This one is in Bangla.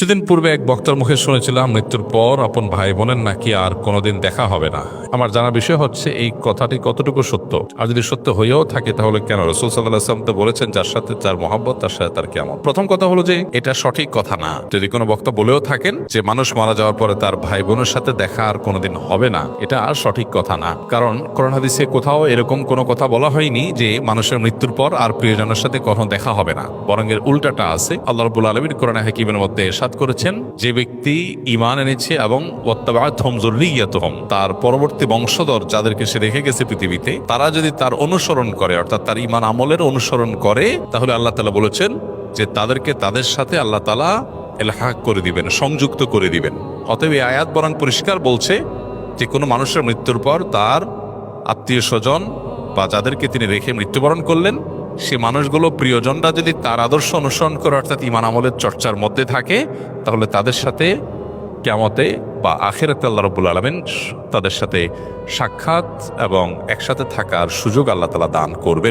কিছুদিন পূর্বে এক বক্তার মুখে শুনেছিলাম মৃত্যুর পর আপন ভাই বোনের নাকি আর কোনোদিন দেখা হবে না। আমার জানার বিষয় হচ্ছে এই কথাটি কতটুকু সত্য, আর যদি সত্য হয়েও থাকে তাহলে কেন? রাসূল সাল্লাল্লাহু আলাইহি ওয়াসাল্লাম তো বলেছেন যার সাথে যার মহব্বত তার সাথে তার কিয়ামত। প্রথম কথা হলো যে এটা সঠিক কথা না। যদি কোনো বক্তা বলেও থাকেন যে মানুষ মারা যাওয়ার পরে তার ভাই বোনের সাথে দেখা আর কোনোদিন হবে না, এটা আর সঠিক কথা না। কারণ কোরআন হাদিসে কোথাও এরকম কোনো কথা বলা হয়নি যে মানুষের মৃত্যুর পর আর প্রিয়জনের সাথে কখনো দেখা হবে না। বরং এর উল্টাটা আছে। আল্লাহ রাব্বুল আলামিন কোরআনে হাকিমের মধ্যে ইরশাদ করেছেন, যে ব্যক্তি ঈমান এনেছে এবং ওয়াত্তাবা'আতহুম যুররিয়্যাতুহুম, তার পরবর্তী বংশধর যাদেরকে সে রেখে গেছে পৃথিবীতে, তারা যদি তার অনুসরণ করে, অর্থাৎ তার ঈমান আমলের অনুসরণ করে, তাহলে আল্লাহ তাআলা বলেছেন যে তাদেরকে তাদের সাথে আল্লাহ তাআলা ইলহাক করে দিবেন, সংযুক্ত করে দিবেন। অতএব এই আয়াত বরং পরিষ্কার বলছে যে কোনো মানুষের মৃত্যুর পর তার আত্মীয় স্বজন বা যাদেরকে তিনি রেখে মৃত্যুবরণ করলেন, সে মানুষগুলো প্রিয়জনরা যদি তার আদর্শ অনুসরণ করে, অর্থাৎ ঈমান আমলের চর্চার মধ্যে থাকে, তাহলে তাদের সাথে কিয়ামতে বা আখিরাতে আল্লাহ রাব্বুল আলামিন তাদের সাথে সাক্ষাৎ এবং একসাথে থাকার সুযোগ আল্লাহ তাআলা দান করবেন।